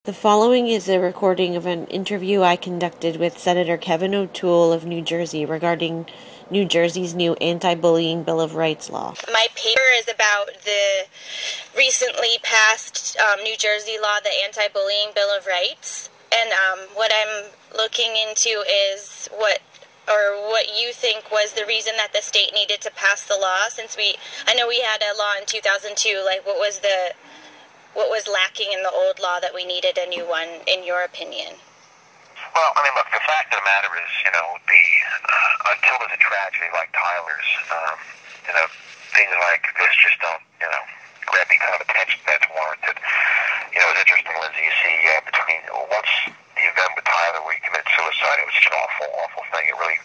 The following is a recording of an interview I conducted with Senator Kevin O'Toole of New Jersey regarding New Jersey's new anti-bullying Bill of Rights law. My paper is about the recently passed New Jersey law, the Anti-Bullying Bill of Rights. And what I'm looking into is what you think was the reason that the state needed to pass the law, since I know we had a law in 2002, like what was lacking in the old law that we needed a new one, in your opinion? Well, I mean, look, the fact of the matter is, until there's a tragedy like Tyler's, things like this just don't, grab the kind of attention that's warranted. It's interesting, Lindsay, you see, once the event with Tyler where he committed suicide, it was such an awful, awful thing. It really,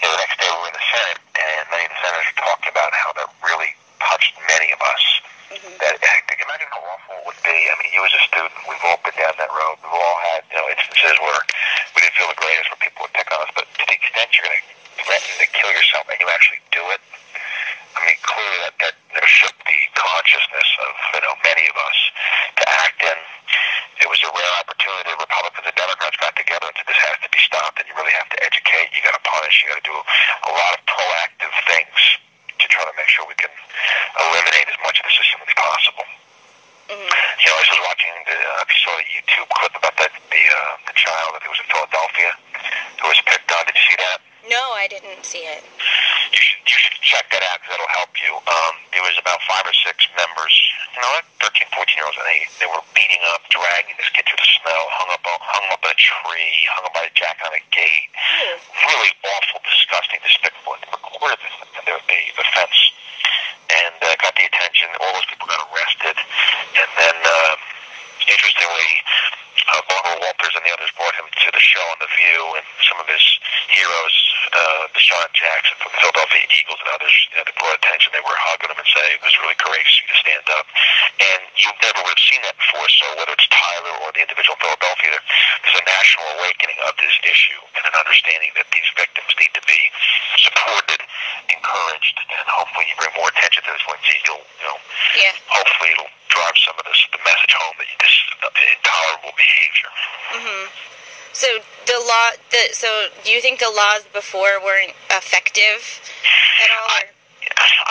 the next day we were in the Senate, and many of the senators talked about how that really touched many of us. Mm-hmm. That, imagine how awful it would be. I mean, you as a student, we've all been down that road. We've all had, instances where we didn't feel the greatest, where people would pick on us. But to the extent you're going to threaten to kill yourself and you actually do it, I mean, clearly that there should be consciousness of, many of us to act in. It was a rare opportunity. Republicans and Democrats got together and said this has to be stopped, and you really have to educate. You got to punish. You got to do a lot of proactive things to try to make sure we can eliminate as much of this as humanly possible. Mm-hmm. I was watching if you saw the YouTube clip about the child that was in Philadelphia who was picked on. Did you see that? No, I didn't see it. You should check that out because that'll help you. It was about 5 or 6 members, like 13, 14-year-olds, and they were beating up, dragging this kid through the snow, hung up in a tree, hung up by the jacket on a gate. Really awful, disgusting, despicable. And they recorded the fence and got the attention. All those people got arrested. And then, interestingly, Barbara Walters and the others brought him to the show on The View, and some of his heroes, Deshaun Jackson from the Philadelphia Eagles and others, they brought attention. They were hugging him and saying it was really courageous to stand up. And you never would have seen that before, so whether it's Tyler or the individual in Philadelphia, there's a national awakening of this issue and an understanding that these victims need to be supported, encouraged, and hopefully you bring more attention to this one. Hopefully it'll drive some of the message home that this intolerable behavior. Mm-hmm. So do you think the laws before weren't effective at all?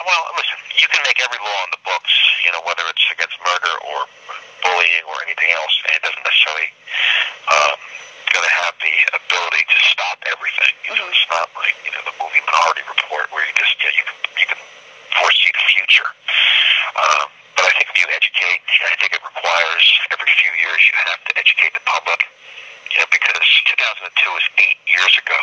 Well, listen, you can make every law in the books, whether it's against murder or bullying or anything else, and it doesn't necessarily going to have the ability to stop everything. Mm-hmm. It's not like the movie Minority Report where you just you can foresee the future. But I think if you educate, I think it requires every few years you have to educate the public. Because 2002 is 8 years ago,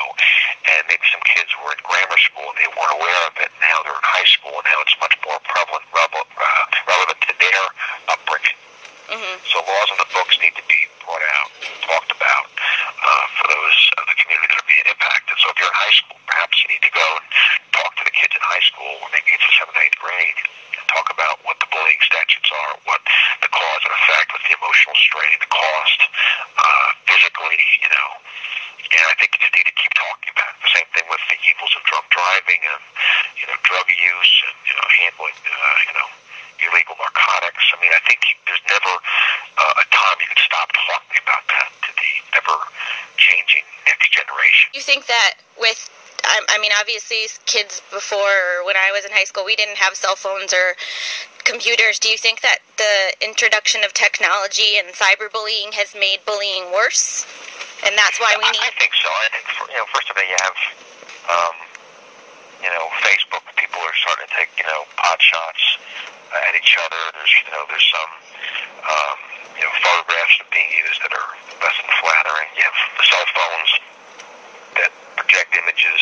and maybe some kids were in grammar school and they weren't aware of it. Now they're in high school, and now it's much more relevant to their upbringing. Mm-hmm. So laws on the books need to be brought out, talked about for those of the community that are being impacted. So if you're in high school, perhaps you need to go and talk to the kids in high school, or maybe it's the 7th, 8th grade, and talk about what the bullying statutes are, what the cause and effect, what's the emotional strain, the cost, physically, and I think you just need to keep talking about it. The same thing with the evils of drunk driving and, drug use and, handling, illegal narcotics. I mean, I think there's never a time you can stop talking about that to the ever-changing next generation. You think that obviously kids before, or when I was in high school, we didn't have cell phones or computers. Do you think that the introduction of technology and cyberbullying has made bullying worse? And that's why we need... I think so. I think, first of all, you have, Facebook. People are starting to take, pot shots at each other. There's some, photographs that are being used that are less than flattering. You have the cell phones that project images,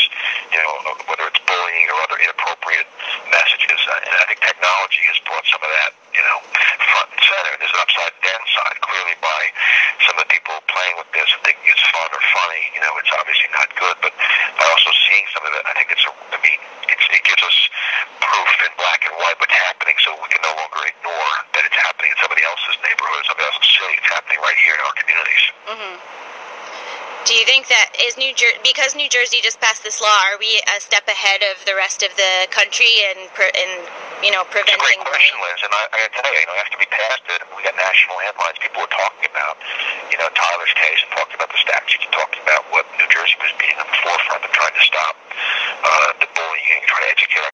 whether it's bullying or other inappropriate messages. And I think technology has brought some of that, front and center. And there's an upside and downside, clearly, by some of the people playing with this and thinking it's fun or funny. It's obviously not good, but by also seeing some of it, I think it gives us proof in black and white what's happening, so we can no longer ignore that it's happening in somebody else's neighborhood, somebody else's city. It's happening right here in our communities. Mm-hmm. Do you think that because New Jersey just passed this law, are we a step ahead of the rest of the country in It's a preventing great question, bullying? Liz, and I got to tell you, after we passed it, we got national headlines. People were talking about, Tyler's case and